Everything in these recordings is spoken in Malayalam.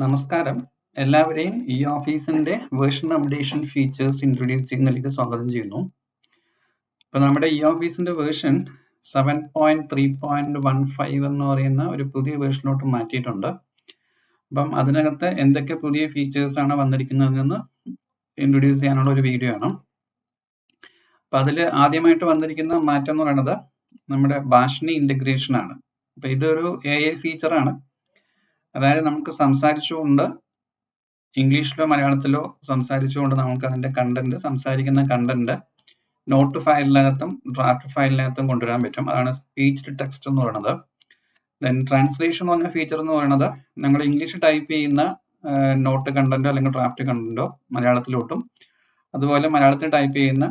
നമസ്കാരം. എല്ലാവരെയും ഈ ഓഫീസിന്റെ വേർഷൻ അപ്ഡേഷൻ ഫീച്ചേഴ്സ് ഇൻട്രൊഡ്യൂസ് ചെയ്യുന്നതിലേക്ക് സ്വാഗതം ചെയ്യുന്നു. ഇപ്പൊ നമ്മുടെ ഈ ഓഫീസിന്റെ വേർഷൻ 7.3.15 എന്ന് പറയുന്ന ഒരു പുതിയ വേർഷനിലോട്ട് മാറ്റിയിട്ടുണ്ട്. അപ്പം അതിനകത്ത് എന്തൊക്കെ പുതിയ ഫീച്ചേഴ്സ് ആണ് വന്നിരിക്കുന്നതെന്ന് ഇൻട്രൊഡ്യൂസ് ചെയ്യാനുള്ള ഒരു വീഡിയോ ആണ്. അപ്പൊ അതിൽ ആദ്യമായിട്ട് വന്നിരിക്കുന്ന മാറ്റം എന്ന് പറയുന്നത് നമ്മുടെ ഭാഷിണി ഇന്റഗ്രേഷൻ ആണ്. അപ്പൊ ഇതൊരു AI ഫീച്ചറാണ്. അതായത് നമുക്ക് സംസാരിച്ചുകൊണ്ട് ഇംഗ്ലീഷിലോ മലയാളത്തിലോ സംസാരിച്ചുകൊണ്ട് നമുക്ക് അതിന്റെ കണ്ടന്റ്, സംസാരിക്കുന്ന കണ്ടന്റ് നോട്ട് ഫയലിനകത്തും ഡ്രാഫ്റ്റ് ഫയലിനകത്തും കൊണ്ടുവരാൻ പറ്റും. അതാണ് സ്പീച്ച് ടു ടെക്സ്റ്റ് എന്ന് പറയുന്നത്. ദെൻ ട്രാൻസ്ലേഷൻ എന്ന് പറഞ്ഞ ഫീച്ചർ എന്ന് പറയുന്നത് നമ്മൾ ഇംഗ്ലീഷ് ടൈപ്പ് ചെയ്യുന്ന നോട്ട് കണ്ടന്റോ അല്ലെങ്കിൽ ഡ്രാഫ്റ്റ് കണ്ടന്റോ മലയാളത്തിലോട്ടും, അതുപോലെ മലയാളത്തിൽ ടൈപ്പ് ചെയ്യുന്ന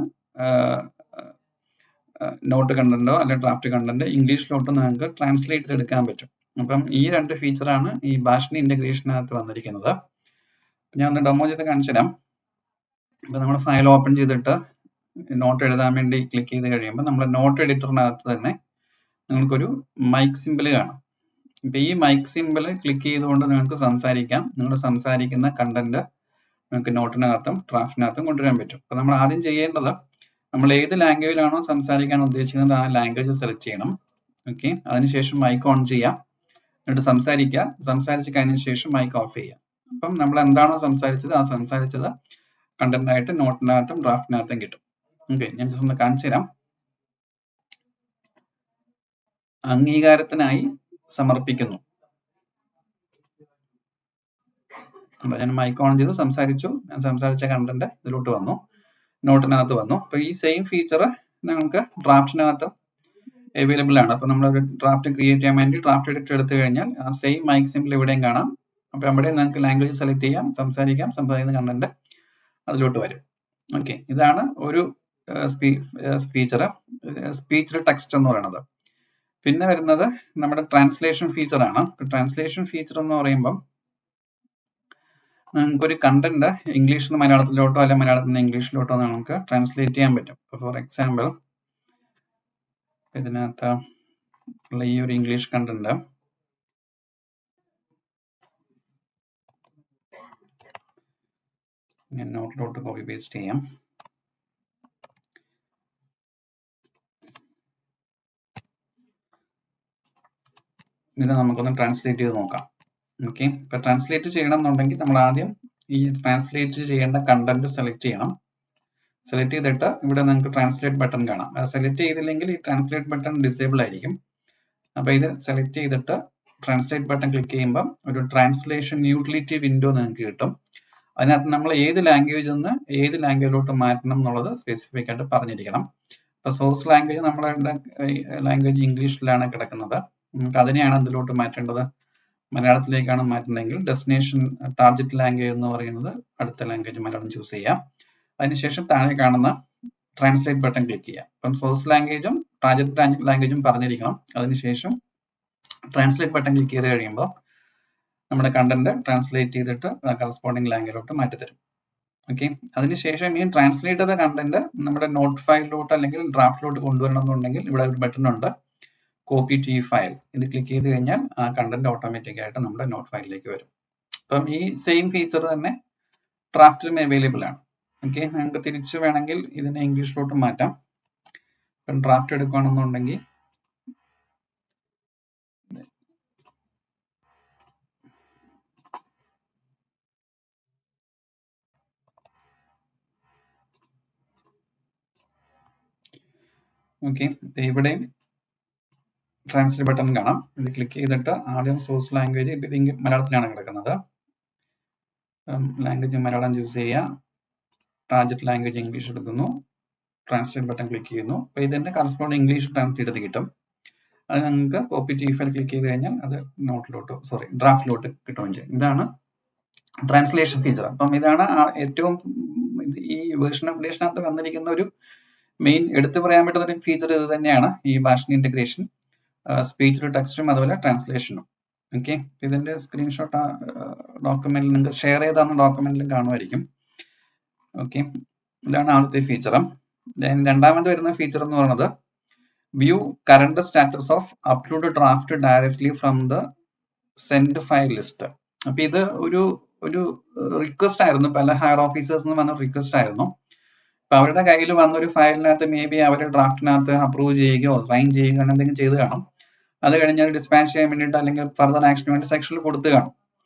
നോട്ട് കണ്ടന്റോ അല്ലെങ്കിൽ ഡ്രാഫ്റ്റ് കണ്ടന്റ് ഇംഗ്ലീഷിലോട്ടും നമുക്ക് ട്രാൻസ്ലേറ്റ് ചെയ്തെടുക്കാൻ പറ്റും. അപ്പം ഈ രണ്ട് ഫീച്ചറാണ് ഈ ഭാഷിണി ഇന്റഗ്രേഷനകത്ത് വന്നിരിക്കുന്നത്. ഞാൻ ഒന്ന് ഡെമോ ചെയ്ത് കാണിച്ചു തരാം. ഇപ്പൊ നമ്മൾ ഫയൽ ഓപ്പൺ ചെയ്തിട്ട് നോട്ട് എഴുതാൻ വേണ്ടി ക്ലിക്ക് ചെയ്ത് കഴിയുമ്പോൾ നമ്മുടെ നോട്ട് എഡിറ്ററിനകത്ത് തന്നെ നിങ്ങൾക്കൊരു മൈക്ക് സിമ്പിൾ കാണാം. ഇപ്പൊ ഈ മൈക്ക് സിമ്പിൾ ക്ലിക്ക് ചെയ്തുകൊണ്ട് നിങ്ങൾക്ക് സംസാരിക്കാം. നിങ്ങൾ സംസാരിക്കുന്ന കണ്ടന്റ് നിങ്ങൾക്ക് നോട്ടിനകത്തും ഡ്രാഫ്റ്റിനകത്തും കൊണ്ടുവരാൻ പറ്റും. അപ്പൊ നമ്മൾ ആദ്യം ചെയ്യേണ്ടത്, നമ്മൾ ഏത് ലാംഗ്വേജിലാണോ സംസാരിക്കാൻ ഉദ്ദേശിക്കുന്നത് ആ ലാംഗ്വേജ് സെലക്ട് ചെയ്യണം. ഓക്കെ, അതിനുശേഷം മൈക്ക് ഓൺ ചെയ്യാം, എന്നിട്ട് സംസാരിക്കുക. സംസാരിച്ച് കഴിഞ്ഞ ശേഷം മൈക്ക് ഓഫ് ചെയ്യാം. അപ്പം നമ്മൾ എന്താണോ സംസാരിച്ചത് ആ സംസാരിച്ചത് കണ്ടന്റ് ആയിട്ട് നോട്ടിനകത്തും ഡ്രാഫ്റ്റിനകത്തും കിട്ടും. ഓക്കെ, ഞാൻ ജസ്റ്റ് ഒന്ന് കാണിച്ചു തരാം. അംഗീകാരത്തിനായി സമർപ്പിക്കുന്നു. ഞാൻ മൈക്ക് ഓൺ ചെയ്ത് സംസാരിച്ചു. ഞാൻ സംസാരിച്ച കണ്ടന്റ് ഇതിലോട്ട് വന്നു, നോട്ടിനകത്ത് വന്നു. അപ്പൊ ഈ സെയിം ഫീച്ചർ നമുക്ക് ഡ്രാഫ്റ്റിനകത്തും അവൈലബിൾ ആണ്. അപ്പൊ നമ്മൾ ഒരു ഡ്രാഫ്റ്റ് ക്രിയേറ്റ് ചെയ്യാൻ വേണ്ടി ഡ്രാഫ്റ്റ് എഡിറ്റർ എടുത്തു കഴിഞ്ഞാൽ ആ സെയിം മൈക്ക് സിമ്പിൾ ഇവിടെയും കാണാം. അപ്പൊ അവിടെ നിങ്ങൾക്ക് ലാംഗ്വേജ് സെലക്ട് ചെയ്യാം, സംസാരിക്കാം, സംസാരിക്കുന്ന കണ്ടന്റ് അതിലോട്ട് വരും. ഓക്കെ, ഇതാണ് ഒരു ഫീച്ചർ, സ്പീച്ച് ടു ടെക്സ്റ്റ് എന്ന് പറയുന്നത്. പിന്നെ വരുന്നത് നമ്മുടെ ട്രാൻസ്ലേഷൻ ഫീച്ചർ ആണ്. ട്രാൻസ്ലേഷൻ ഫീച്ചർ എന്ന് പറയുമ്പോൾ നമുക്കൊരു കണ്ടന്റ് ഇംഗ്ലീഷിൽ നിന്ന് മലയാളത്തിലോട്ടോ അല്ലെങ്കിൽ മലയാളത്തിൽ നിന്ന് ഇംഗ്ലീഷിലോട്ടോ നമുക്ക് ട്രാൻസ്ലേറ്റ് ചെയ്യാൻ പറ്റും. ഫോർ എക്സാമ്പിൾ, ഇതിനകത്ത് ഉള്ള ഈ ഒരു ഇംഗ്ലീഷ് കണ്ടന്റ് ഞാൻ നോട്ടിലോട്ട് കോപ്പി പേസ്റ്റ് ചെയ്യാം. ഇതിനെ നമുക്കൊന്ന് ട്രാൻസ്ലേറ്റ് ചെയ്ത് നോക്കാം. ഓക്കെ, ഇപ്പൊ ട്രാൻസ്ലേറ്റ് ചെയ്യണം എന്നുണ്ടെങ്കിൽ നമ്മൾ ആദ്യം ഈ ട്രാൻസ്ലേറ്റ് ചെയ്യേണ്ട കണ്ടന്റ് സെലക്ട് ചെയ്യണം. സെലക്ട് ചെയ്തിട്ട് ഇവിടെ നിങ്ങൾക്ക് ട്രാൻസ്ലേറ്റ് ബട്ടൺ കാണാം. അത് സെലക്ട് ചെയ്തില്ലെങ്കിൽ ഈ ട്രാൻസ്ലേറ്റ് ബട്ടൺ ഡിസേബിൾ ആയിരിക്കും. അപ്പൊ ഇത് സെലക്ട് ചെയ്തിട്ട് ട്രാൻസ്ലേറ്റ് ബട്ടൺ ക്ലിക്ക് ചെയ്യുമ്പോൾ ഒരു ട്രാൻസ്ലേഷൻ യൂട്ടിലിറ്റി വിൻഡോ നിങ്ങൾക്ക് കിട്ടും. അതിനകത്ത് നമ്മൾ ഏത് ലാംഗ്വേജിൽ നിന്ന് ഏത് ലാംഗ്വേജിലോട്ട് മാറ്റണം എന്നുള്ളത് സ്പെസിഫിക് ആയിട്ട് പറഞ്ഞിരിക്കണം. അപ്പൊ സോഴ്സ് ലാംഗ്വേജ് നമ്മളുടെ ലാംഗ്വേജ് ഇംഗ്ലീഷിലാണ് കിടക്കുന്നത്. നമുക്ക് അതിനെയാണ് ഇതിലോട്ട് മാറ്റേണ്ടത്. മലയാളത്തിലേക്കാണ് മാറ്റുന്നതെങ്കിൽ ഡെസ്റ്റിനേഷൻ ടാർഗറ്റ് ലാംഗ്വേജ് എന്ന് പറയുന്നത് അടുത്ത ലാംഗ്വേജ് മലയാളം ചൂസ് ചെയ്യാം. അതിനുശേഷം താഴെ കാണുന്ന ട്രാൻസ്ലേറ്റ് ബട്ടൺ ക്ലിക്ക് ചെയ്യാം. അപ്പം സോഴ്സ് ലാംഗ്വേജും ടാർഗറ്റ് ലാംഗ്വേജും പറഞ്ഞിരിക്കണം. അതിനുശേഷം ട്രാൻസ്ലേറ്റ് ബട്ടൺ ക്ലിക്ക് ചെയ്ത് കഴിയുമ്പോൾ നമ്മുടെ കണ്ടന്റ് ട്രാൻസ്ലേറ്റ് ചെയ്തിട്ട് കറസ്പോണ്ടിങ് ലാംഗ്വേജിലോട്ട് മാറ്റിത്തരും. ഓക്കെ, അതിനുശേഷം ഈ ട്രാൻസ്ലേറ്റ് ചെയ്ത കണ്ടന്റ് നമ്മുടെ നോട്ട് ഫയലിലോട്ട് അല്ലെങ്കിൽ ഡ്രാഫ്റ്റിലോട്ട് കൊണ്ടുവരണം എന്നുണ്ടെങ്കിൽ ഇവിടെ ഒരു ബട്ടൺ ഉണ്ട്, കോപ്പി ടു ഈ ഫയൽ. ഇത് ക്ലിക്ക് ചെയ്ത് കഴിഞ്ഞാൽ ആ കണ്ടന്റ് ഓട്ടോമാറ്റിക് ആയിട്ട് നമ്മുടെ നോട്ട് ഫയലിലേക്ക് വരും. അപ്പം ഈ സെയിം ഫീച്ചർ തന്നെ ഡ്രാഫ്റ്റിലും അവൈലബിൾ ആണ്. ഓക്കെ, നമുക്ക് തിരിച്ചു വേണമെങ്കിൽ ഇതിനെ ഇംഗ്ലീഷിലോട്ട് മാറ്റാം. ഇപ്പം ഡ്രാഫ്റ്റ് എടുക്കുകയാണെന്നുണ്ടെങ്കിൽ ഓക്കെ, ഇവിടെ ട്രാൻസ്ലേറ്റ് ബട്ടൺ കാണാം. ഇത് ക്ലിക്ക് ചെയ്തിട്ട് ആദ്യം സോഴ്സ് ലാംഗ്വേജ്, ഇത് മലയാളത്തിലാണ് കിടക്കുന്നത്. ലാംഗ്വേജ് മലയാളം ചൂസ് ചെയ്യുക, ടാർഗറ്റ് ലാംഗ്വേജ് ഇംഗ്ലീഷ് എടുക്കുന്നു, ട്രാൻസ്ലേറ്റ് ബട്ടൺ ക്ലിക്ക് ചെയ്യുന്നു. അപ്പൊ ഇതിന്റെ കറസ്പോണ്ടിങ് ഇംഗ്ലീഷ് ട്രാൻസ്ലേറ്റ് ചെയ്ത് കിട്ടും. അത് നിങ്ങൾക്ക് കോപ്പി ടു ഫയൽ ക്ലിക്ക് ചെയ്ത് കഴിഞ്ഞാൽ അത് ഡ്രാഫ്റ്റിലോട്ട് കിട്ടുകയും ചെയ്യും. ഇതാണ് ട്രാൻസ്ലേഷൻ ഫീച്ചർ. അപ്പം ഇതാണ് ഏറ്റവും ഈ വേർഷൻ അപ്ഡേഷനകത്ത് വന്നിരിക്കുന്ന ഒരു മെയിൻ എടുത്തു പറയാൻ പറ്റുന്ന ഒരു ഫീച്ചർ ഇത് തന്നെയാണ്, ഈ ഭാഷിണി ഇന്റഗ്രേഷൻ, സ്പീച്ച് ടു ടെക്സ്റ്റും അതുപോലെ ട്രാൻസ്ലേഷനും. ഓക്കെ, ഇതിന്റെ സ്ക്രീൻഷോട്ട് ഡോക്യുമെന്റിൽ നിങ്ങൾക്ക് ഷെയർ ചെയ്താന്ന് ഡോക്യുമെന്റിലും കാണുമായിരിക്കും. ഓക്കെ, ഇതാണ് ആദ്യത്തെ ഫീച്ചർ. രണ്ടാമത് വരുന്ന ഫീച്ചർ എന്ന് പറയുന്നത് view current status of upload draft directly from the send file list. അപ്പൊ ഇത് ഒരു ഒരു റിക്വസ്റ്റ് ആയിരുന്നു, പല ഹയർ ഓഫീസേഴ്സ് വന്ന റിക്വസ്റ്റ് ആയിരുന്നു. അപ്പൊ അവരുടെ കയ്യിൽ വന്ന ഒരു ഫയലിനകത്ത് മേ ബി അവർ ഡ്രാഫ്റ്റിനകത്ത് അപ്രൂവ് ചെയ്യുകയോ സൈൻ ചെയ്യുകയോ എന്തെങ്കിലും ചെയ്ത് കാണും. അത് കഴിഞ്ഞ് ഡിസ്പാച്ച് ചെയ്യാൻ വേണ്ടിയിട്ട് അല്ലെങ്കിൽ ഫർദർ ആക്ഷന് വേണ്ടി സെക്ഷനിൽ കൊടുത്തു കാണും.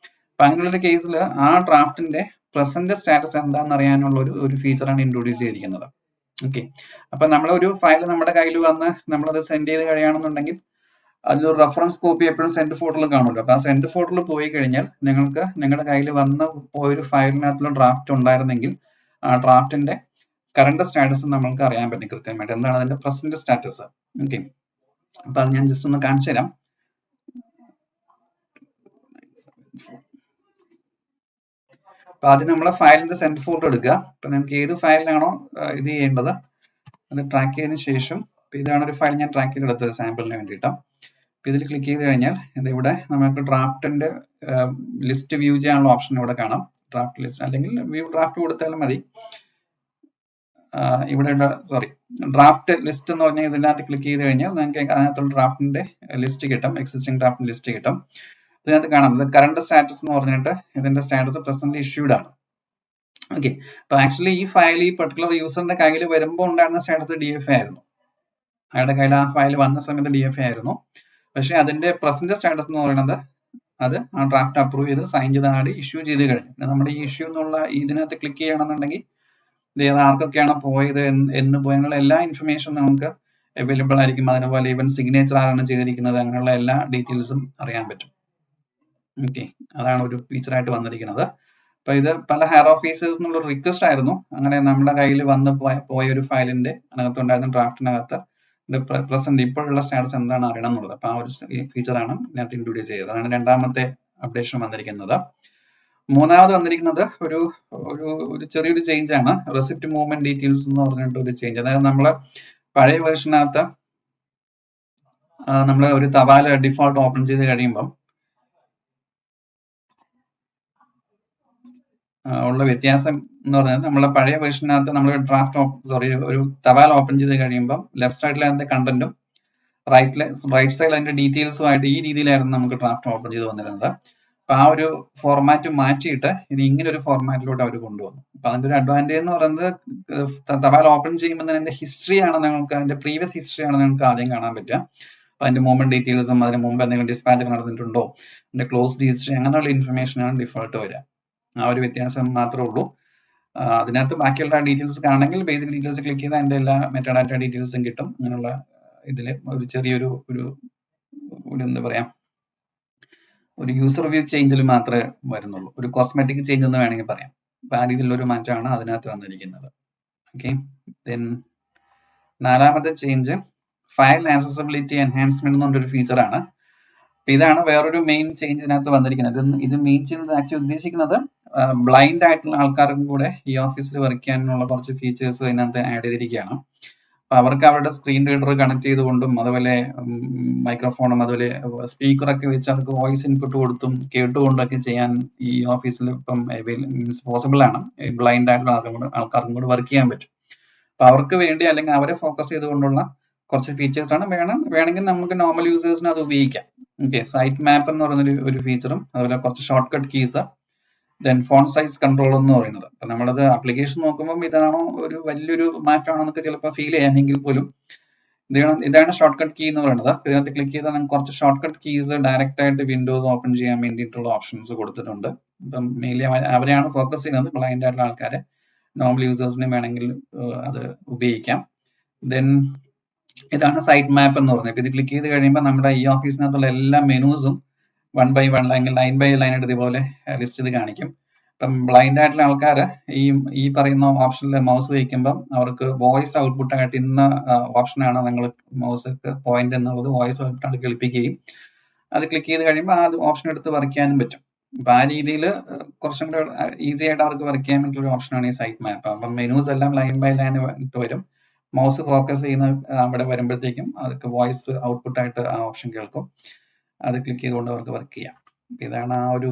അപ്പൊ അങ്ങനെയുള്ള കേസിൽ ആ ഡ്രാഫ്റ്റിന്റെ പ്രസന്റ് സ്റ്റാറ്റസ് എന്താണെന്ന് അറിയാനുള്ള ഒരു ഫീച്ചറാണ് ഇൻട്രൊഡ്യൂസ് ചെയ്തിരിക്കുന്നത്. ഓക്കെ, അപ്പൊ നമ്മളൊരു ഫയൽ നമ്മുടെ കയ്യിൽ വന്ന് നമ്മളത് സെൻഡ് ചെയ്ത് കഴിയുകയാണെന്നുണ്ടെങ്കിൽ അതിലൊരു റെഫറൻസ് കോപ്പി എപ്പോഴും സെൻഡ് ഫോൾഡറിൽ കാണുമല്ലോ. അപ്പൊ ആ സെൻഡ് ഫോൾഡറിൽ പോയി കഴിഞ്ഞാൽ നിങ്ങൾക്ക് നിങ്ങളുടെ കയ്യിൽ വന്ന് പോയൊരു ഫയലിനകത്തുള്ള ഡ്രാഫ്റ്റ് ഉണ്ടായിരുന്നെങ്കിൽ ആ ഡ്രാഫ്റ്റിന്റെ കറണ്ട് സ്റ്റാറ്റസ് നമ്മൾക്ക് അറിയാൻ പറ്റും കൃത്യമായിട്ട്, എന്താണ് അതിന്റെ പ്രസന്റ് സ്റ്റാറ്റസ്. ഓക്കെ, അപ്പൊ അത് ഞാൻ ജസ്റ്റ് ഒന്ന് കാണിച്ചു തരാം. അപ്പൊ ആദ്യം നമ്മളെ ഫയലിന്റെ സെൻഡ് ഫോൾഡർ എടുക്കുക. അപ്പൊ നമുക്ക് ഏത് ഫയലിലാണോ ഇത് ചെയ്യേണ്ടത് അത് ട്രാക്ക് ചെയ്തതിനു ശേഷം, ഇതാണ് ഒരു ഫയൽ ഞാൻ ട്രാക്ക് ചെയ്തെടുത്തത് സാമ്പിളിന് വേണ്ടിയിട്ട്. ഇതിൽ ക്ലിക്ക് ചെയ്ത് കഴിഞ്ഞാൽ ഇവിടെ നമുക്ക് ഡ്രാഫ്റ്റിന്റെ ലിസ്റ്റ് വ്യൂ ചെയ്യാനുള്ള ഓപ്ഷൻ ഇവിടെ കാണാം. ഡ്രാഫ്റ്റ് ലിസ്റ്റ് അല്ലെങ്കിൽ വ്യൂ ഡ്രാഫ്റ്റ് കൊടുത്താലും മതി. ഇവിടെ ഡ്രാഫ്റ്റ് ലിസ്റ്റ് എന്ന് പറഞ്ഞാൽ ഇതിനകത്ത് ക്ലിക്ക് ചെയ്ത് കഴിഞ്ഞാൽ നിങ്ങൾക്ക് അതിനകത്തുള്ള ഡ്രാഫ്റ്റിന്റെ ലിസ്റ്റ് കിട്ടും, എക്സിസ്റ്റിംഗ് ഡ്രാഫ്റ്റ് ലിസ്റ്റ് കിട്ടും. ഇതിനകത്ത് കാണാം ഇത് കറണ്ട് സ്റ്റാറ്റസ് എന്ന് പറഞ്ഞിട്ട് ഇതിന്റെ സ്റ്റാറ്റസ് പ്രസന്റ് ഇഷ്യൂഡ് ആണ്. ഓക്കെ, അപ്പൊ ആക്ച്വലി ഈ ഫയൽ ഈ പെർട്ടിക്കുലർ യൂസറിന്റെ കയ്യിൽ വരുമ്പോൾ ഉണ്ടായിരുന്ന സ്റ്റാറ്റസ് DFA ആയിരുന്നു. അയാളുടെ കയ്യിൽ ആ ഫയൽ വന്ന സമയത്ത് DFA ആയിരുന്നു. പക്ഷെ അതിന്റെ പ്രസന്റ് സ്റ്റാറ്റസ് എന്ന് പറയുന്നത് അത് ആ ഡ്രാഫ്റ്റ് അപ്രൂവ് ചെയ്ത് സൈൻ ചെയ്ത് ആഡ് ഇഷ്യൂ ചെയ്ത് കഴിഞ്ഞു. നമ്മുടെ ഈ ഇഷ്യൂ എന്നുള്ള ഇതിനകത്ത് ക്ലിക്ക് ചെയ്യണമെന്നുണ്ടെങ്കിൽ ഇത് ആർക്കൊക്കെയാണ് പോയത്, എന്ന് പോയുള്ള എല്ലാ ഇൻഫർമേഷൻ നമുക്ക് അവൈലബിൾ ആയിരിക്കും. അതുപോലെ ഈവൻ സിഗ്നേച്ചർ ആരാണ് ചെയ്തിരിക്കുന്നത്, അങ്ങനെയുള്ള എല്ലാ ഡീറ്റെയിൽസും അറിയാൻ പറ്റും. ഓക്കെ, അതാണ് ഒരു ഫീച്ചറായിട്ട് വന്നിരിക്കുന്നത്. അപ്പൊ ഇത് പല ഹയർ ഓഫീസേഴ്സ് എന്നുള്ള റിക്വസ്റ്റ് ആയിരുന്നു. അങ്ങനെ നമ്മുടെ കയ്യിൽ വന്ന് പോയ ഒരു ഫയലിന്റെ അതിനകത്തുണ്ടായിരുന്ന ഡ്രാഫ്റ്റിനകത്ത് പ്രസന്റ് ഇപ്പോഴുള്ള സ്റ്റാറ്റസ് എന്താണ് അറിയണം എന്നുള്ളത്. അപ്പൊ ആ ഒരു ഫീച്ചറാണ് ഇതിനകത്ത് ഇൻട്രൊഡ്യൂസ് ചെയ്തത്. അതാണ് രണ്ടാമത്തെ അപ്ഡേഷൻ വന്നിരിക്കുന്നത്. മൂന്നാമത് വന്നിരിക്കുന്നത് ഒരു ചെറിയൊരു ചേഞ്ച് ആണ്. റെസിപ്റ്റ് മൂവ്മെന്റ് ഡീറ്റെയിൽസ് എന്ന് പറഞ്ഞിട്ട് ഒരു ചേഞ്ച്. അതായത് നമ്മള് പഴയ വേർഷനകത്ത് നമ്മൾ ഒരു തപാൽ ഡിഫോൾട്ട് ഓപ്പൺ ചെയ്ത് കഴിയുമ്പം ഉള്ള വ്യത്യാസം എന്ന് പറഞ്ഞാൽ നമ്മളെ പഴയ വേർഷനകത്ത് നമ്മൾ ഒരു തപാൽ ഓപ്പൺ ചെയ്ത് കഴിയുമ്പോൾ ലെഫ്റ്റ് സൈഡിൽ അതിന്റെ കണ്ടന്റും റൈറ്റ് സൈഡിൽ അതിന്റെ ഡീറ്റെയിൽസുമായിട്ട് ഈ രീതിയിലായിരുന്നു നമുക്ക് ഡ്രാഫ്റ്റ് ഓപ്പൺ ചെയ്ത് വന്നിരുന്നത്. അപ്പൊ ആ ഒരു ഫോർമാറ്റ് മാറ്റിയിട്ട് ഇനി ഇങ്ങനെ ഒരു ഫോർമാറ്റിലോട്ട് അവർ കൊണ്ടുവന്നു. അപ്പൊ അതിന്റെ ഒരു അഡ്വാൻറ്റേജ് എന്ന് പറയുന്നത് തപാൽ ഓപ്പൺ ചെയ്യുമ്പോൾ തന്നെ അതിന്റെ ഹിസ്റ്ററിയാണ് നിങ്ങൾക്ക്, അതിന്റെ പ്രീവിയസ് ഹിസ്റ്ററിയാണ് നിങ്ങൾക്ക് ആദ്യം കാണാൻ പറ്റുക. അപ്പൊ അതിന്റെ മൂവ്മെന്റ് ഡീറ്റെയിൽസും അതിന് മുമ്പ് എന്തെങ്കിലും ഡിസ്പാച്ച് നടന്നിട്ടുണ്ടോ, അതിന്റെ ക്ലോസ്ഡ് ഹിസ്റ്ററി, അങ്ങനെയുള്ള ഇൻഫർമേഷനാണ് ഡിഫോൾട്ട് വരിക. ആ ഒരു വ്യത്യാസം മാത്രമേ ഉള്ളൂ. അതിനകത്ത് ബാക്കിയുള്ള ഡീറ്റെയിൽസ് കാണണമെങ്കിൽ ബേസിക് ഡീറ്റെയിൽസ് ക്ലിക്ക് ചെയ്താൽ അതിന്റെ എല്ലാ മെറ്റാഡാറ്റ ഡീറ്റെയിൽസും കിട്ടും. അങ്ങനെയുള്ള ഇതില് ഒരു ചെറിയൊരു എന്താ പറയാ, ഒരു യൂസർ വ്യൂ ചേഞ്ചിൽ മാത്രമേ വരുന്നുള്ളൂ. ഒരു കോസ്മെറ്റിക് ചേഞ്ച് എന്ന് വേണമെങ്കിൽ പറയാം. അപ്പൊ ആ രീതിയിലുള്ള ഒരു മാറ്റമാണ് അതിനകത്ത് വന്നിരിക്കുന്നത്. ഓക്കെ, ദെൻ നാലാമത്തെ ചേഞ്ച് ഫയൽ ആക്സസിബിലിറ്റി എൻഹാൻസ്മെന്റ് എന്ന് പറഞ്ഞൊരു ഫീച്ചറാണ്. അപ്പൊ ഇതാണ് വേറൊരു മെയിൻ ചേഞ്ച് ഇതിനകത്ത് വന്നിരിക്കുന്നത്. ഇത് മെയിൻ ചെയ്യുന്നത് ആക്ച്വലി ഉദ്ദേശിക്കുന്നത് ബ്ലൈൻഡ് ആയിട്ടുള്ള ആൾക്കാർക്കും കൂടെ ഈ ഓഫീസിൽ വർക്ക് ചെയ്യാനുള്ള കുറച്ച് ഫീച്ചേഴ്സ് ഇതിനകത്ത് ആഡ് ചെയ്തിരിക്കുകയാണ്. അപ്പൊ അവർക്ക് അവരുടെ സ്ക്രീൻ റീഡർ കണക്ട് ചെയ്തുകൊണ്ടും അതുപോലെ മൈക്രോഫോണും അതുപോലെ സ്പീക്കറൊക്കെ വെച്ച് അവർക്ക് വോയിസ് ഇൻപുട്ട് കൊടുത്തും കേട്ടുകൊണ്ടൊക്കെ ചെയ്യാൻ ഈ ഓഫീസിൽ ഇപ്പം പോസിബിൾ ആണ്. ബ്ലൈൻഡ് ആയിട്ടുള്ള ആൾക്കാർക്കും കൂടെ വർക്ക് ചെയ്യാൻ പറ്റും. അപ്പൊ അവർക്ക് വേണ്ടി അല്ലെങ്കിൽ അവരെ ഫോക്കസ് ചെയ്തുകൊണ്ടുള്ള കുറച്ച് ഫീച്ചേഴ്സ് ആണ്. വേണമെങ്കിൽ നമുക്ക് നോർമൽ യൂസേഴ്സിന് അത് ഉപയോഗിക്കാം. ഓക്കെ, സൈറ്റ് മാപ്പ് എന്ന് പറയുന്ന ഒരു ഫീച്ചറും അതുപോലെ കുറച്ച് short cut keys, then font size control എന്ന് പറയുന്നത്. അപ്പൊ നമ്മളത് ആപ്ലിക്കേഷൻ നോക്കുമ്പോൾ ഇതാണോ ഒരു വലിയൊരു മാറ്റമാണോ എന്നൊക്കെ ചിലപ്പോൾ ഫീൽ ചെയ്യാമെങ്കിൽ പോലും ഇതാണ് ഷോർട്ട് കട്ട് കീ എന്ന് പറയുന്നത്. ഇതിനകത്ത് ക്ലിക്ക് ചെയ്താൽ നമുക്ക് കുറച്ച് ഷോർട്ട് കട്ട് കീസ് ഡയറക്റ്റ് ആയിട്ട് വിൻഡോസ് ഓപ്പൺ ചെയ്യാൻ വേണ്ടിയിട്ടുള്ള ഓപ്ഷൻസ് കൊടുത്തിട്ടുണ്ട്. ഇപ്പം മെയിൻലി അവരെയാണ് ഫോക്കസ് ചെയ്യുന്നത്, ബ്ലൈൻഡ് ആയിട്ടുള്ള ആൾക്കാരെ. നോർമൽ യൂസേഴ്സിന് വേണമെങ്കിൽ അത് ഉപയോഗിക്കാം. ദെൻ ഇതാണ് സൈറ്റ് മാപ്പ് എന്ന് പറയുന്നത്. ഇപ്പൊ ഇത് ക്ലിക്ക് ചെയ്ത് കഴിയുമ്പോൾ നമ്മുടെ ഈ ഓഫീസിനകത്തുള്ള എല്ലാ മെനൂസും 1 by 1 അല്ലെങ്കിൽ ലൈൻ ബൈ ലൈൻ ആയിട്ട് ഇതുപോലെ ലിസ്റ്റ് ചെയ്ത് കാണിക്കും. ഇപ്പം ബ്ലൈൻഡ് ആയിട്ടുള്ള ആൾക്കാർ ഈ പറയുന്ന ഓപ്ഷനിൽ മൗസ് വയ്ക്കുമ്പം അവർക്ക് വോയിസ് ഔട്ട്പുട്ട് ആയിട്ട് ഇന്ന ഓപ്ഷനാണ് നിങ്ങൾ മൗസ് പോയിന്റ് എന്നുള്ളത് വോയിസ് ഔട്ട്പുട്ട് ആയിട്ട് കേൾപ്പിക്കുകയും അത് ക്ലിക്ക് ചെയ്ത് കഴിയുമ്പോൾ ആ ഓപ്ഷൻ എടുത്ത് വർക്ക് ചെയ്യാനും പറ്റും. അപ്പൊ ആ രീതിയിൽ കുറച്ചും കൂടെ ഈസി ആയിട്ട് അവർക്ക് വർക്ക് ചെയ്യാൻ പറ്റുന്ന ഒരു ഓപ്ഷനാണ് ഈ സൈറ്റ് മാപ്പ്. അപ്പം മെനൂസ് എല്ലാം ലൈൻ ബൈ ലൈൻ വരും. മൗസ് ഫോക്കസ് ചെയ്യുന്ന അവിടെ വരുമ്പോഴത്തേക്കും അതൊക്കെ വോയിസ് ഔട്ട്പുട്ട് ആയിട്ട് ആ ഓപ്ഷൻ കേൾക്കും. അത് ക്ലിക്ക് ചെയ്തുകൊണ്ട് അവർക്ക് വർക്ക് ചെയ്യാം. ഇതാണ് ആ ഒരു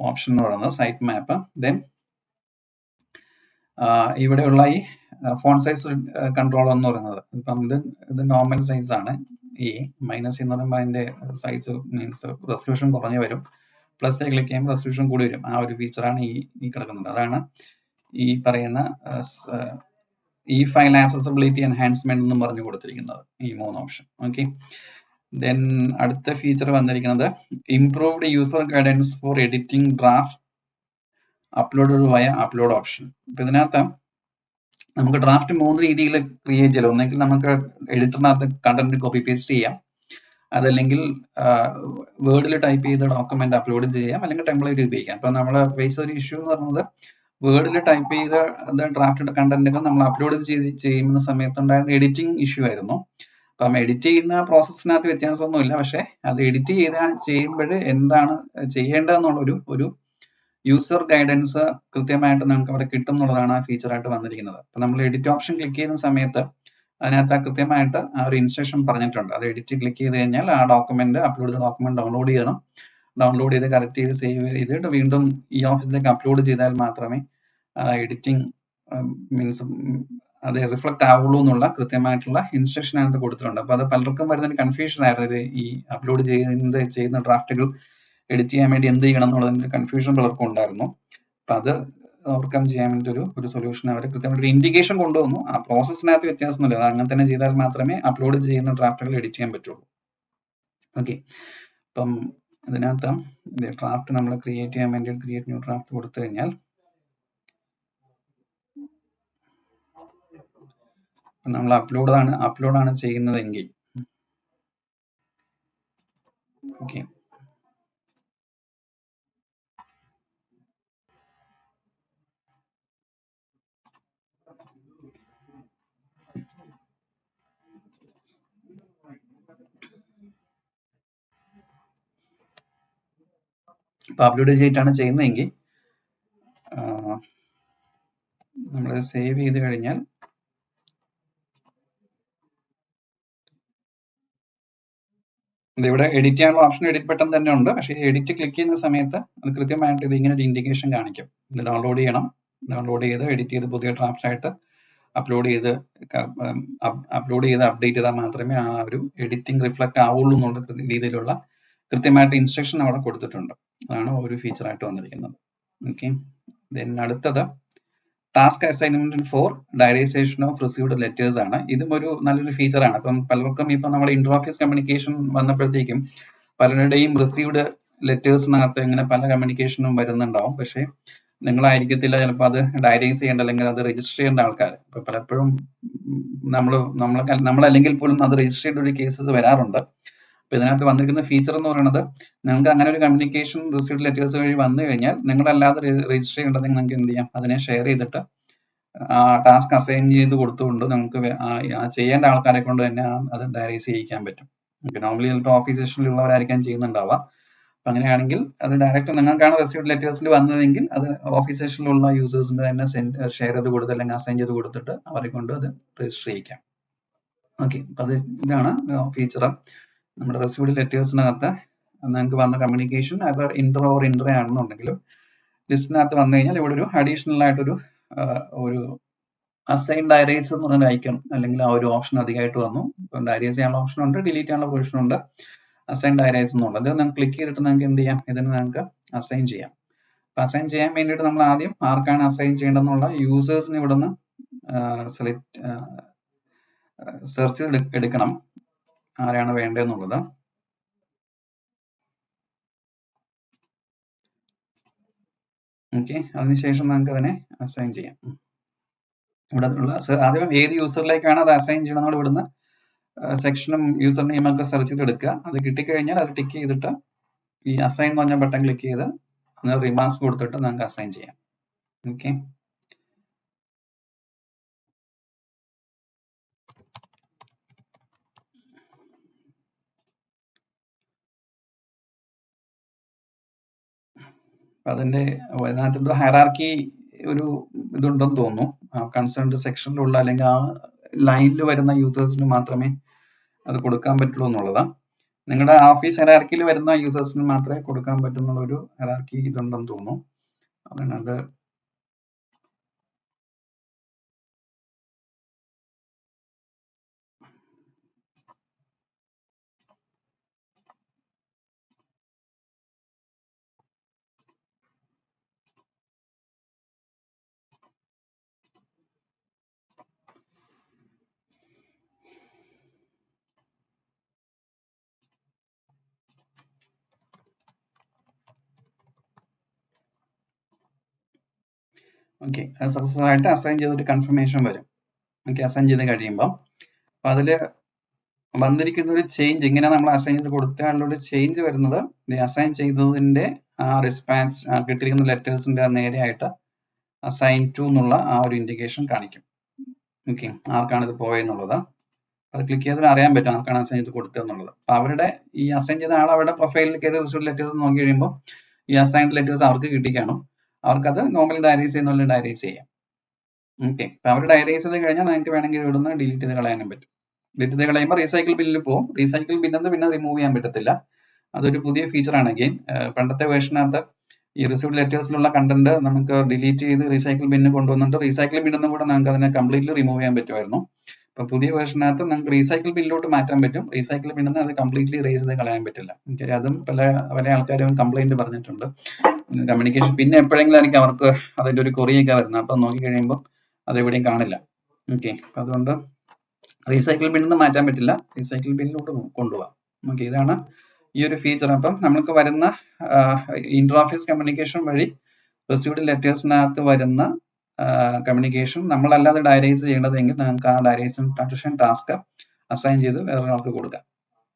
ഓപ്ഷൻ എന്ന് പറയുന്നത്, സൈറ്റ് മാപ്പ്. ദെൻ ഇവിടെയുള്ള ഈ ഫോൺ സൈസ് കൺട്രോൾ എന്ന് പറയുന്നത്, ഇപ്പം ഇത് നോർമൽ സൈസ് ആണ്. ഈ മൈനസ് എന്ന് പറയുമ്പോൾ അതിന്റെ സൈസ് മീൻസ് റെസൊല്യൂഷൻ കുറഞ്ഞു വരും. പ്ലസ് ക്ലിക്ക് ചെയ്യുമ്പോൾ റെസൊല്യൂഷൻ കൂടി വരും. ആ ഒരു ഫീച്ചറാണ് ഈ കിടക്കുന്നത്. അതാണ് ഈ പറയുന്ന ഈ ഫയൽ ആക്സസിബിലിറ്റി എൻഹാൻസ്മെന്റ് എന്നും പറഞ്ഞു കൊടുത്തിരിക്കുന്നത്, ഈ 3 ഓപ്ഷൻ. ഓക്കെ, ദെൻ അടുത്ത ഫീച്ചർ വന്നിരിക്കുന്നത് improved user guidance four editing draft upload വയ അപ്ലോഡ് ഓപ്ഷൻ. ഇപ്പൊ ഇതിനകത്ത് നമുക്ക് ഡ്രാഫ്റ്റ് 3 രീതിയിൽ ക്രിയേറ്റ് ചെയ്യാം. ഒന്നെങ്കിൽ നമുക്ക് എഡിറ്ററിനകത്ത് കണ്ടന്റ് കോപ്പി പേസ്റ്റ് ചെയ്യാം, അതല്ലെങ്കിൽ വേർഡിൽ ടൈപ്പ് ചെയ്ത ഡോക്യുമെന്റ് അപ്ലോഡ് ചെയ്യാം, അല്ലെങ്കിൽ ടെംപ്ലേറ്റ് ഉപയോഗിക്കാം. അപ്പൊ നമ്മളെ ഫേസ് ഒരു ഇഷ്യൂ എന്ന് പറയുന്നത് വേർഡിൽ ടൈപ്പ് ചെയ്ത ഡ്രാഫ്റ്റ് കണ്ടന്റുകൾ നമ്മൾ അപ്ലോഡ് ചെയ്യുന്ന സമയത്ത് ഉണ്ടായിരുന്ന എഡിറ്റിംഗ് ഇഷ്യൂ ആയിരുന്നു. അപ്പം എഡിറ്റ് ചെയ്യുന്ന പ്രോസസ്സിനകത്ത് വ്യത്യാസമൊന്നുമില്ല, പക്ഷെ അത് എഡിറ്റ് ചെയ്യുമ്പോൾ എന്താണ് ചെയ്യേണ്ടതെന്നുള്ള ഒരു യൂസർ ഗൈഡൻസ് കൃത്യമായിട്ട് നമുക്ക് അവിടെ കിട്ടും എന്നുള്ളതാണ് ആ ഫീച്ചറായിട്ട് വന്നിരിക്കുന്നത്. അപ്പൊ നമ്മൾ എഡിറ്റ് ഓപ്ഷൻ ക്ലിക്ക് ചെയ്യുന്ന സമയത്ത് അതിനകത്ത് കൃത്യമായിട്ട് ആ ഒരു ഇൻസ്ട്രക്ഷൻ പറഞ്ഞിട്ടുണ്ട്. അത് എഡിറ്റ് ക്ലിക്ക് ചെയ്ത് കഴിഞ്ഞാൽ ആ ഡോക്യുമെന്റ് അപ്ലോഡ് ചെയ്ത ഡോക്യുമെന്റ് ഡൗൺലോഡ് ചെയ്യണം. ഡൗൺലോഡ് ചെയ്ത് കറക്റ്റ് ചെയ്ത് സേവ് ചെയ്തിട്ട് വീണ്ടും ഈ ഓഫീസിലേക്ക് അപ്ലോഡ് ചെയ്താൽ മാത്രമേ എഡിറ്റിംഗ് മീൻസ് അത് റിഫ്ലക്ട് ആവുള്ളൂ എന്നുള്ള കൃത്യമായിട്ടുള്ള ഇൻസ്ട്രക്ഷൻ അതിനകത്ത് കൊടുത്തിട്ടുണ്ട്. അപ്പൊ അത് പലർക്കും വരുന്ന കൺഫ്യൂഷൻ ആയിരുന്നു. ഇത് ഈ അപ്ലോഡ് ചെയ്യുന്ന ഡ്രാഫ്റ്റുകൾ എഡിറ്റ് ചെയ്യാൻ വേണ്ടി എന്ത് ചെയ്യണം എന്നുള്ളതിന്റെ കൺഫ്യൂഷൻ പലർക്കും ഉണ്ടായിരുന്നു. അപ്പൊ അത് ഓവർകം ചെയ്യാൻ വേണ്ടി ഒരു സൊല്യൂഷൻ അവർ കൃത്യമായിട്ട് ഒരു ഇൻഡിക്കേഷൻ കൊണ്ടുവന്നു. ആ പ്രോസസ്സിനകത്ത് വ്യത്യാസമൊന്നുമില്ല, അത് അങ്ങനെ തന്നെ ചെയ്താൽ മാത്രമേ അപ്ലോഡ് ചെയ്യുന്ന ഡ്രാഫ്റ്റുകൾ എഡിറ്റ് ചെയ്യാൻ പറ്റുള്ളൂ. ഓക്കെ, അപ്പം ഇതിനകത്ത് ഡ്രാഫ്റ്റ് നമ്മൾ ക്രിയേറ്റ് ചെയ്യാൻ വേണ്ടി ക്രിയേറ്റ് ന്യൂ ഡ്രാഫ്റ്റ് കൊടുത്തു കഴിഞ്ഞാൽ നമ്മൾ അപ്ലോഡാണ് ചെയ്യുന്നതെങ്കിൽ ഓക്കെ, ഇപ്പൊ അപ്ലോഡ് ചെയ്തിട്ടാണ് ചെയ്യുന്നതെങ്കിൽ നമ്മൾ സേവ് ചെയ്ത് കഴിഞ്ഞാൽ ഇവിടെ എഡിറ്റ് ചെയ്യാനുള്ള ഓപ്ഷൻ എഡിറ്റ് ബട്ടൺ തന്നെ ഉണ്ട്. പക്ഷേ എഡിറ്റ് ക്ലിക്ക് ചെയ്യുന്ന സമയത്ത് അത് കൃത്യമായിട്ട് ഇത് ഇങ്ങനെ ഒരു ഇൻഡിക്കേഷൻ കാണിക്കും. ഇത് ഡൗൺലോഡ് ചെയ്യണം, ഡൗൺലോഡ് ചെയ്ത് എഡിറ്റ് ചെയ്ത് പുതിയ ഡ്രാഫ്റ്റ് ആയിട്ട് അപ്ലോഡ് ചെയ്ത് അപ്ഡേറ്റ് ചെയ്താൽ മാത്രമേ ആ ഒരു എഡിറ്റിംഗ് റിഫ്ലക്ട് ആവുള്ളൂ എന്നുള്ള രീതിയിലുള്ള കൃത്യമായിട്ട് ഇൻസ്ട്രക്ഷൻ അവിടെ കൊടുത്തിട്ടുണ്ട്. അതാണ് ഒരു ഫീച്ചറായിട്ട് വന്നിരിക്കുന്നത്. ഓക്കെ, ദെൻ അടുത്തത് task assignment for diarization of received letters ആണ്. ഇതും ഒരു നല്ലൊരു ഫീച്ചറാണ്. അപ്പം പലർക്കും ഇപ്പൊ നമ്മുടെ ഇന്റർ ഓഫീസ് കമ്മ്യൂണിക്കേഷൻ വന്നപ്പോഴത്തേക്കും പലരുടെയും റിസീവ്ഡ് ലെറ്റേഴ്സിനകത്ത് ഇങ്ങനെ പല കമ്മ്യൂണിക്കേഷനും വരുന്നുണ്ടാവും. പക്ഷേ നിങ്ങളായിരിക്കത്തില്ല ചിലപ്പോൾ അത് ഡയറൈസ് ചെയ്യേണ്ട അല്ലെങ്കിൽ അത് രജിസ്റ്റർ ചെയ്യേണ്ട ആൾക്കാർ. ഇപ്പൊ പലപ്പോഴും നമ്മളല്ലെങ്കിൽ പോലും അത് രജിസ്റ്റർ ചെയ്യേണ്ട ഒരു കേസസ് വരാറുണ്ട്. അപ്പൊ ഇതിനകത്ത് വന്നിരിക്കുന്ന ഫീച്ചർ എന്ന് പറയുന്നത് നിങ്ങൾക്ക് അങ്ങനെ ഒരു കമ്മ്യൂണിക്കേഷൻ റിസീവ്ഡ് ലെറ്റേഴ്സ് വഴി വന്നു കഴിഞ്ഞാൽ നിങ്ങളല്ലാതെ രജിസ്റ്റർ ചെയ്യേണ്ടതെങ്കിൽ നിങ്ങൾക്ക് എന്ത് ചെയ്യാം, അതിനെ ഷെയർ ചെയ്തിട്ട് ആ ടാസ്ക് അസൈൻ ചെയ്ത് കൊടുത്തുകൊണ്ട് നമുക്ക് ചെയ്യേണ്ട ആൾക്കാരെ കൊണ്ട് തന്നെ അത് ഡയറൈസ് ചെയ്യിക്കാൻ പറ്റും. നോർമലി ചിലപ്പോൾ ഓഫീസ് സെഷനിലുള്ളവരായിരിക്കാൻ ചെയ്യുന്നുണ്ടാവുക. അപ്പൊ അങ്ങനെയാണെങ്കിൽ അത് ഡയറക്റ്റ് നിങ്ങൾക്കാണ് റിസീവ്ഡ് ലെറ്റേഴ്സിൽ വന്നതെങ്കിൽ അത് ഓഫീസ് സെഷനിലുള്ള യൂസേഴ്സിന്റെ തന്നെ ഷെയർ ചെയ്ത് കൊടുത്ത് അല്ലെങ്കിൽ അസൈൻ ചെയ്ത് കൊടുത്തിട്ട് അവരെ കൊണ്ട് അത് രജിസ്റ്റർ ചെയ്യിക്കാം. ഓക്കെ, അപ്പൊ അത് ഇതാണ് ഫീച്ചർ. നമ്മുടെ റിസീവ്ഡ് ലെറ്റേഴ്സിനകത്ത് നിങ്ങൾക്ക് വന്ന കമ്മ്യൂണിക്കേഷൻ അത് ഇന്റർ ഓർ ഇന്റർ ആണെന്നുണ്ടെങ്കിലും ലിസ്റ്റിനകത്ത് വന്നു കഴിഞ്ഞാൽ ഇവിടെ ഒരു അഡീഷണൽ ആയിട്ടൊരു ഒരു അസൈൻ ഡയറൈസ് എന്ന് പറഞ്ഞ ഐക്കൺ അല്ലെങ്കിൽ ആ ഒരു ഓപ്ഷൻ അധികമായിട്ട് വന്നു. ഡയറൈസ് ചെയ്യാനുള്ള ഓപ്ഷൻ ഉണ്ട്, ഡിലീറ്റ് ചെയ്യാനുള്ള ഓപ്ഷൻ ഉണ്ട്. അസൈൻ ഡയറൈസ് എന്നുള്ളത് നമുക്ക് ക്ലിക്ക് ചെയ്തിട്ട് നിങ്ങൾക്ക് എന്ത് ചെയ്യാം, ഇതിന് നിങ്ങൾക്ക് അസൈൻ ചെയ്യാം. അപ്പൊ അസൈൻ ചെയ്യാൻ വേണ്ടിയിട്ട് നമ്മൾ ആദ്യം ആർക്കാണ് അസൈൻ ചെയ്യേണ്ടതെന്നുള്ള യൂസേഴ്സിന് ഇവിടുന്ന് സെർച്ച് എടുക്കണം ആരാണ് വേണ്ടതെന്നുള്ളത്. ഓക്കെ, അതിനുശേഷം നമുക്ക് അതിനെ അസൈൻ ചെയ്യാം. ഇവിടെ ആദ്യം ഏത് യൂസറിലേക്കാണ് അത് അസൈൻ ചെയ്യണമെന്നുള്ള ഇവിടുന്ന് സെക്ഷനും യൂസർ നെയിം ഒക്കെ സെർച്ച് ചെയ്ത് എടുക്കുക. അത് കിട്ടിക്കഴിഞ്ഞാൽ അത് ടിക്ക് ചെയ്തിട്ട് ഈ അസൈൻ എന്ന് പറഞ്ഞ ബട്ടൺ ക്ലിക്ക് ചെയ്ത് റിമാർക്ക് കൊടുത്തിട്ട് നമുക്ക് അസൈൻ ചെയ്യാം. ഓക്കെ, അതിന്റെ അതിനകത്ത് ഹൈറാർക്കി ഒരു ഇതുണ്ടെന്ന് തോന്നുന്നു. കൺസേൺഡ് സെക്ഷനിലുള്ള അല്ലെങ്കിൽ ആ ലൈനിൽ വരുന്ന യൂസേഴ്സിന് മാത്രമേ അത് കൊടുക്കാൻ പറ്റുള്ളൂ എന്നുള്ളതാണ്. നിങ്ങളുടെ ഓഫീസ് ഹൈറാർക്കിയിൽ വരുന്ന യൂസേഴ്സിന് മാത്രമേ കൊടുക്കാൻ പറ്റുന്നുള്ള ഒരു ഹൈറാർക്കി ഇതുണ്ടെന്ന് തോന്നുന്നു. അതാണ് അത്. ഓക്കെ, അത് സക്സസ് ആയിട്ട് അസൈൻ ചെയ്തൊരു കൺഫർമേഷൻ വരും. ഓക്കെ, അസൈൻ ചെയ്ത് കഴിയുമ്പോൾ അപ്പം അതിൽ വന്നിരിക്കുന്ന ഒരു ചേഞ്ച്, ഇങ്ങനെ നമ്മൾ അസൈൻ ചെയ്ത് കൊടുത്താലുള്ള ഒരു ചേഞ്ച് വരുന്നത് അസൈൻ ചെയ്തതിന്റെ ആ റെസ്പാൻസ് കിട്ടിയിരിക്കുന്ന ലെറ്റേഴ്സിന്റെ നേരെയായിട്ട് അസൈൻ ടു എന്നുള്ള ആ ഒരു ഇൻഡിക്കേഷൻ കാണിക്കും. ഓക്കെ, ആർക്കാണ് ഇത് പോയെന്നുള്ളത് അത് ക്ലിക്ക് ചെയ്താൽ അറിയാൻ പറ്റും ആർക്കാണ് അസൈൻ ചെയ്ത് കൊടുത്തതെന്നുള്ളത്. അപ്പൊ അവരുടെ ഈ അസൈൻ ചെയ്ത ആൾ അവരുടെ പ്രൊഫൈലിൽ കയറി റിസൾട്ട് ലെറ്റേഴ്സ് നോക്കി കഴിയുമ്പോൾ ഈ അസൈൻഡ് ലെറ്റേഴ്സ് അവർക്ക് കിട്ടിക്കാണും. അവർക്കത് നോർമലി ഡയറൈസ് ചെയ്യുന്ന ഡയറൈസ് ചെയ്യാം. ഓക്കെ, അപ്പൊ അവർ ഡയറൈസ് ചെയ്ത് കഴിഞ്ഞാൽ നിങ്ങൾക്ക് വേണമെങ്കിൽ ഇവിടുന്ന് ഡിലീറ്റ് ചെയ്ത് കളയാനും പറ്റും. ഡിലീറ്റ് ചെയ്ത് കളയുമ്പോൾ റീസൈക്കിൾ ബില്ലിൽ പോകും. റീസൈക്കിൾ ബില്ലിൽ പിന്നെ റിമൂവ് ചെയ്യാൻ പറ്റത്തില്ല. അതൊരു പുതിയ ഫീച്ചർ ആണ്. അഗെയിൻ പണ്ടത്തെ വേർഷനകത്ത് ഈ റിസീവ്ഡ് ലെറ്റേഴ്സിലുള്ള കണ്ടന്റ് നമുക്ക് ഡിലീറ്റ് ചെയ്ത് റീസൈക്കിൾ ബിന്നിൽ കൊണ്ടുവന്നിട്ട് റീസൈക്കിൾ ബിന്നിൽ കൂടെ നമുക്ക് അതിനെ കംപ്ലീറ്റ്ലി റിമൂവ് ചെയ്യാൻ പറ്റുമായിരുന്നു. അപ്പൊ പുതിയ വേർഷനകത്ത് നമുക്ക് റീസൈക്കിൾ ബില്ലിലോട്ട് മാറ്റാൻ പറ്റും. റീസൈക്കിൾ ബിന്നിൽ അത് കംപ്ലീറ്റ്ലി റേസ് ചെയ്ത് കളയാൻ പറ്റില്ല. അതും പല ആൾക്കാരും കംപ്ലൈന്റ് പറഞ്ഞിട്ടുണ്ട്. കമ്മ്യൂണിക്കേഷൻ പിന്നെ എപ്പോഴെങ്കിലും ആയിരിക്കും അവർക്ക് അതിന്റെ ഒരു കൊറിയൊക്കെ വരുന്നത്. അപ്പൊ നോക്കി കഴിയുമ്പോൾ അത് എവിടെയും കാണില്ല. ഓക്കെ, അതുകൊണ്ട് റീസൈക്കിൾ ബിന്നിൽ മാറ്റാൻ പറ്റില്ല, റീസൈക്കിൾ ബിന്നിലോട്ട് കൊണ്ടുപോകാം. ഓക്കെ, ഇതാണ് ഈ ഒരു ഫീച്ചർ. അപ്പം നമുക്ക് വരുന്ന ഇന്റർ ഓഫീസ് കമ്മ്യൂണിക്കേഷൻ വഴി റിസീവ്ഡ് ലെറ്റേഴ്സിനകത്ത് വരുന്ന കമ്മ്യൂണിക്കേഷൻ നമ്മളല്ലാതെ ഡയറൈസ് ചെയ്യേണ്ടതെങ്കിൽ നമുക്ക് ആ ഡയറൈസേഷൻ ടാസ്ക് അസൈൻ ചെയ്ത് വേറെ ആൾക്ക് കൊടുക്കാം.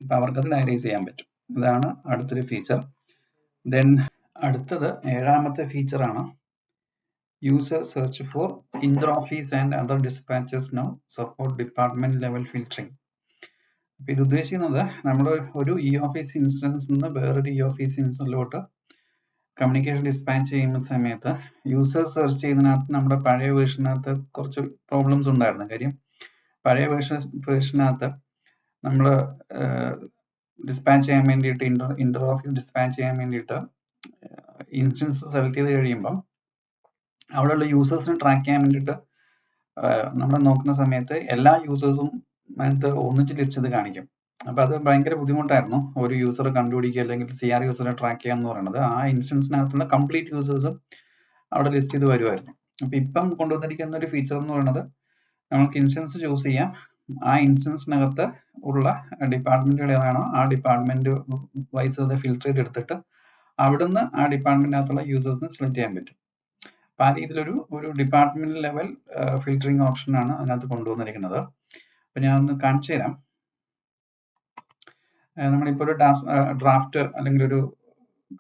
അപ്പൊ അവർക്കത് ഡയറൈസ് ചെയ്യാൻ പറ്റും. ഇതാണ് അടുത്തൊരു ഫീച്ചർ. ദെൻ അടുത്തത് 7ാമത്തെ ഫീച്ചറാണ് user search for inter office and other dispatches now support department level filtering. അപ്പൊ ഇത് ഉദ്ദേശിക്കുന്നത് നമ്മൾ ഒരു ഇ ഓഫീസ് ഇൻസ്റ്റൻസ് നിന്ന് വേറൊരു ഇ ഓഫീസ് ഇൻസ്റ്റൻസിലോട്ട് കമ്മ്യൂണിക്കേഷൻ ഡിസ്പാച്ച് ചെയ്യുന്ന സമയത്ത് യൂസർ സെർച്ച് ചെയ്യുന്നതിനകത്ത് നമ്മുടെ പഴയ വേർഷനകത്ത് കുറച്ച് പ്രോബ്ലംസ് ഉണ്ടായിരുന്നു. കാര്യം പഴയ വേർഷനകത്ത് നമ്മൾ ഡിസ്പാച്ച് ചെയ്യാൻ വേണ്ടിയിട്ട് ഇന്റർ ഓഫീസ് ഡിസ്പാച്ച് ചെയ്യാൻ വേണ്ടിയിട്ട് ഇൻസ്റ്റൻസ് സെലക്ട് ചെയ്ത് കഴിയുമ്പം അവിടെയുള്ള യൂസേഴ്സിനെ ട്രാക്ക് ചെയ്യാൻ വേണ്ടിയിട്ട് നമ്മൾ നോക്കുന്ന സമയത്ത് എല്ലാ യൂസേഴ്സും അതിനകത്ത് ഒന്നിച്ച് ലിസ്റ്റ് ചെയ്ത് കാണിക്കും. അപ്പൊ അത് ഭയങ്കര ബുദ്ധിമുട്ടായിരുന്നു ഒരു യൂസറെ കണ്ടുപിടിക്കുക അല്ലെങ്കിൽ CR യൂസറെ ട്രാക്ക് ചെയ്യുക എന്ന് പറയുന്നത്. ആ ഇൻസ്റ്റൻസിനകത്തുള്ള കംപ്ലീറ്റ് യൂസേഴ്സ് അവിടെ ലിസ്റ്റ് ചെയ്ത് വരുമായിരുന്നു. അപ്പൊ ഇപ്പം കൊണ്ടുവന്നിരിക്കുന്ന ഒരു ഫീച്ചർ എന്ന് പറയുന്നത് നമുക്ക് ഇൻസ്റ്റൻസ് ചൂസ് ചെയ്യാം. ആ ഇൻസ്റ്റൻസിനകത്ത് ഉള്ള ഡിപ്പാർട്ട്മെന്റുകൾ ഏതാണോ ആ ഡിപ്പാർട്ട്മെന്റ് വൈസ് അത് ഫിൽറ്റർ ചെയ്തെടുത്തിട്ട് അവിടുന്ന് ആ ഡിപ്പാർട്ട്മെന്റിനകത്തുള്ള യൂസേഴ്സിനെ സെലക്ട് ചെയ്യാൻ പറ്റും. അപ്പൊ ആ രീതിയിലൊരു ഡിപ്പാർട്ട്മെന്റ് ലെവൽ ഫിൽറ്ററിംഗ് ഓപ്ഷനാണ് അതിനകത്ത് കൊണ്ടുവന്നിരിക്കുന്നത്. അപ്പൊ ഞാൻ ഒന്ന് കാണിച്ചു തരാം. നമ്മളിപ്പോൾ ഒരു ഡ്രാഫ്റ്റ് അല്ലെങ്കിൽ ഒരു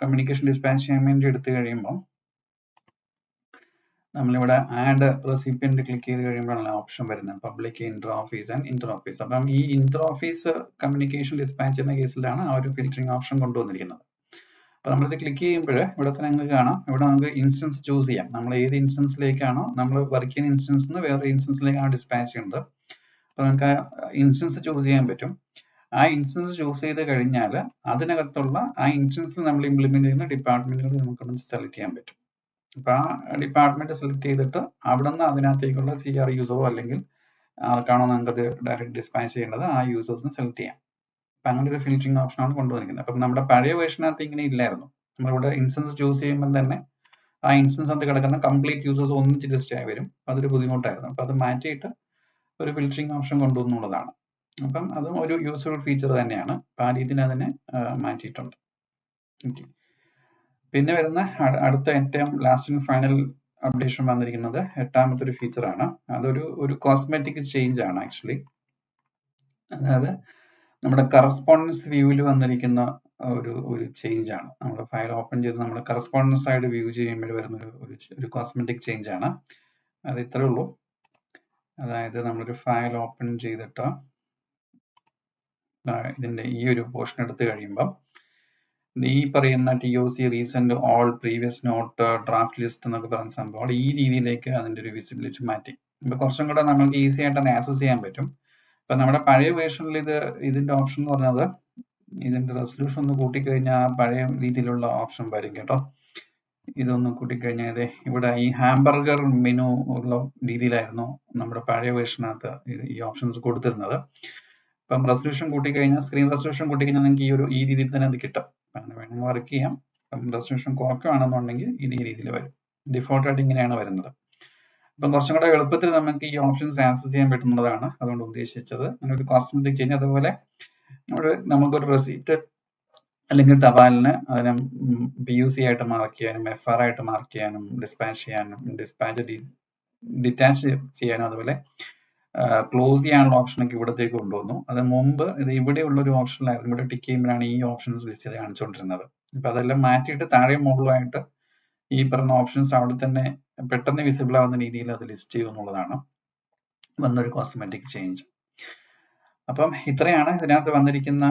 കമ്മ്യൂണിക്കേഷൻ ഡിസ്പാച്ച് ചെയ്യാൻ വേണ്ടി എടുത്തു കഴിയുമ്പോൾ നമ്മളിവിടെ ആഡ് റെസിപ്പിയന്റ് ക്ലിക്ക് ചെയ്ത് കഴിയുമ്പോഴാണ് ഓപ്ഷൻ വരുന്നത് public Inter office and Inter office. അപ്പം ഈ ഇന്റർ ഓഫീസ് കമ്മ്യൂണിക്കേഷൻ ഡിസ്പാച്ച് ചെയ്യുന്ന കേസിലാണ് ആ ഒരു ഫിൽറ്ററിംഗ് ഓപ്ഷൻ കൊണ്ടുവന്നിരിക്കുന്നത്. അപ്പൊ നമ്മളിത് ക്ലിക്ക് ചെയ്യുമ്പോൾ ഇവിടെ തന്നെ നിങ്ങൾക്ക് കാണാം, ഇവിടെ നമുക്ക് ഇൻസ്റ്റൻസ് ചൂസ് ചെയ്യാം. നമ്മൾ ഏത് ഇൻസ്റ്റൻസിലേക്കാണോ നമ്മൾ വർക്ക് ചെയ്യുന്ന ഇൻസ്റ്റൻസ് നിന്ന് വേറെ ഇൻസ്റ്റൻസിലേക്കാണ് ഡിസ്പാച്ച് ചെയ്യുന്നത്. അപ്പൊ നമുക്ക് ഇൻസ്റ്റൻസ് ചൂസ് ചെയ്യാൻ പറ്റും. ആ ഇൻസ്റ്റൻസ് ചൂസ് ചെയ്ത് കഴിഞ്ഞാൽ അതിനകത്തുള്ള ആ ഇൻസ്റ്റൻസിൽ നമ്മൾ ഇംപ്ലിമെന്റ് ചെയ്യുന്ന ഡിപ്പാർട്ട്മെന്റുകൾ നമുക്കൊന്ന് സെലക്ട് ചെയ്യാൻ പറ്റും. അപ്പൊ ആ ഡിപ്പാർട്ട്മെന്റ് സെലക്ട് ചെയ്തിട്ട് അവിടെ നിന്ന് അതിനകത്തേക്കുള്ള CR യൂസറോ അല്ലെങ്കിൽ ആർക്കാണോ നമുക്കത് ഡയറക്റ്റ് ഡിസ്പാച്ച് ചെയ്യേണ്ടത് ആ യൂസേഴ്സിനെ സെലക്ട് ചെയ്യാം. അപ്പൊ അങ്ങനെ ഒരു ഫിൽറ്ററിംഗ് ഓപ്ഷനാണ് കൊണ്ടുവന്നിരിക്കുന്നത്. അപ്പം നമ്മുടെ പഴയ വേർഷനകത്ത് ഇങ്ങനെ ഇല്ലായിരുന്നു. നമ്മളിവിടെ ഇൻസ്റ്റൻസ് ചൂസ് ചെയ്യുമ്പോൾ തന്നെ ആ ഇൻസ്റ്റൻസ് അത് കിടക്കുന്ന കംപ്ലീറ്റ് യൂസേഴ്സ് ഒന്നിച്ച് ലിസ്റ്റ് ആയി വരും. അതൊരു ബുദ്ധിമുട്ടായിരുന്നു. അപ്പൊ അത് മാറ്റിയിട്ട് ഒരു ഫിൽറ്ററിംഗ് ഓപ്ഷൻ കൊണ്ടുവന്നുള്ളതാണ്. അപ്പം അതും ഒരു യൂസ്ഫുൾ ഫീച്ചർ തന്നെയാണ്. അപ്പൊ ആ രീതിയിൽ അതിനെ മാറ്റിയിട്ടുണ്ട്. പിന്നെ വരുന്ന അടുത്ത ഏറ്റവും ലാസ്റ്റ് ആൻഡ് ഫൈനൽ അപ്ഡേഷൻ വന്നിരിക്കുന്നത് 8ാമത്തെ ഒരു ഫീച്ചറാണ്. അതൊരു കോസ്മെറ്റിക് ചേഞ്ച് ആണ് ആക്ച്വലി. അതായത് നമ്മുടെ കറസ്പോണ്ടൻസ് വ്യൂവിൽ വന്നിരിക്കുന്ന ഒരു ചേഞ്ച് ആണ്. നമ്മുടെ ഫയൽ ഓപ്പൺ ചെയ്ത് നമ്മുടെ കറസ്പോണ്ടൻസ് ആയിട്ട് വ്യൂ ചെയ്യുമ്പോൾ വരുന്ന ഒരു കോസ്മെറ്റിക് ചേഞ്ച് ആണ്. അത് ഇത്രേ ഉള്ളൂ. അതായത് നമ്മളൊരു ഫയൽ ഓപ്പൺ ചെയ്തിട്ട് ഇതിന്റെ ഈ ഒരു പോർഷൻ എടുത്തു കഴിയുമ്പോൾ ഈ പറയുന്ന TOC recent all previous note draft list എന്നൊക്കെ പറയുന്ന സംഭവം ഈ രീതിയിലേക്ക് അതിന്റെ ഒരു വിസിബിലിറ്റി മാറ്റി. ഇപ്പൊ കുറച്ചും കൂടെ നമുക്ക് ഈസി ആയിട്ട് തന്നെ ആക്സസ് ചെയ്യാൻ പറ്റും. ഇപ്പൊ നമ്മുടെ പഴയ വേർഷനിൽ ഇതിന്റെ ഓപ്ഷൻ എന്ന് പറഞ്ഞത് ഇതിന്റെ റെസൊല്യൂഷൻ ഒന്ന് കൂട്ടിക്കഴിഞ്ഞാൽ പഴയ രീതിയിലുള്ള ഓപ്ഷൻ വരും കേട്ടോ. ഇതൊന്ന് കൂട്ടിക്കഴിഞ്ഞാൽ ഇവിടെ ഈ ഹാംബർഗർ മെനു ഉള്ള രീതിയിലായിരുന്നു നമ്മുടെ പഴയ വേർഷനകത്ത് ഈ ഓപ്ഷൻസ് കൊടുത്തിരുന്നത്. ഇപ്പം റെസൊല്യൂഷൻ കൂട്ടിക്കഴിഞ്ഞാൽ സ്ക്രീൻ റെസൊല്യൂഷൻ കൂട്ടിക്കഴിഞ്ഞാൽ നിങ്ങൾക്ക് ഈ രീതിയിൽ തന്നെ അത് കിട്ടും. അങ്ങനെ വേണമെങ്കിൽ വർക്ക് ചെയ്യാം. അപ്പം റെസൊല്യൂഷൻ കുറയ്ക്കുകയാണെന്നുണ്ടെങ്കിൽ ഈ രീതിയിൽ വരും. ഡിഫോൾട്ടായിട്ട് ഇങ്ങനെയാണ് വരുന്നത്. അപ്പം കുറച്ചും കൂടെ എളുപ്പത്തിൽ നമുക്ക് ഈ ഓപ്ഷൻസ് ആക്സസ് ചെയ്യാൻ പറ്റുന്നതാണ് അതുകൊണ്ട് ഉദ്ദേശിച്ചത്. അങ്ങനെ ഒരു കോസ്മെറ്റിക് ചേഞ്ച്. അതുപോലെ നമുക്കൊരു റെസിപ്റ്റ് അല്ലെങ്കിൽ തപാലിന് അതിനെ PUC ആയിട്ട് മാർക്ക് ചെയ്യാനും FR ആയിട്ട് മാർക്ക് ചെയ്യാനും ഡിസ്പാച്ച് ചെയ്യാനും ഡിറ്റാച്ച് ചെയ്യാനും അതുപോലെ ക്ലോസ് ചെയ്യാനുള്ള ഓപ്ഷനൊക്കെ ഇവിടത്തേക്ക് കൊണ്ടുവന്നു. അത് മുമ്പ് ഇത് ഇവിടെയുള്ള ഒരു ഓപ്ഷനിലായിരുന്നു. ഇവിടെ ടിക്ക് ചെയ്യുമ്പോഴാണ് ഈ ഓപ്ഷൻസ് ലിസ്റ്റ് ചെയ്ത് കാണിച്ചുകൊണ്ടിരുന്നത്. അപ്പൊ അതെല്ലാം മാറ്റിയിട്ട് താഴെ മുകളിലായിട്ട് ഈ പറഞ്ഞ ഓപ്ഷൻസ് അവിടെ തന്നെ പെട്ടെന്ന് വിസിബിൾ ആവുന്ന രീതിയിൽ അത് ലിസ്റ്റ് ചെയ്യും എന്നുള്ളതാണ് വന്നൊരു കോസ്മെറ്റിക് ചേഞ്ച്. അപ്പം ഇത്രയാണ് ഇതിനകത്ത് വന്നിരിക്കുന്ന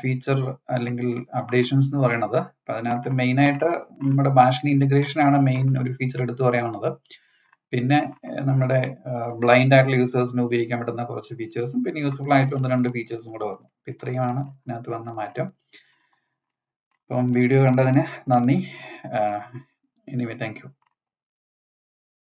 ഫീച്ചർ അല്ലെങ്കിൽ അപ്ഡേഷൻസ് എന്ന് പറയുന്നത്. അപ്പൊ അതിനകത്ത് മെയിൻ ആയിട്ട് നമ്മുടെ ബാഷിന് ഇന്റഗ്രേഷൻ ആണ് മെയിൻ ഒരു ഫീച്ചർ എടുത്തു പറയാവുന്നത്. പിന്നെ നമ്മുടെ ബ്ലൈൻഡ് ആയിട്ടുള്ള യൂസേഴ്സിന് ഉപയോഗിക്കാൻ പറ്റുന്ന കുറച്ച് ഫീച്ചേഴ്സും പിന്നെ യൂസ്ഫുൾ ആയിട്ട് 1-2 ഫീച്ചേഴ്സും കൂടെ വന്നു. ഇത്രയുമാണ് ഇതിനകത്ത് വന്ന മാറ്റം. അപ്പം വീഡിയോ കണ്ടതിന് നന്ദി. Anyway thank you.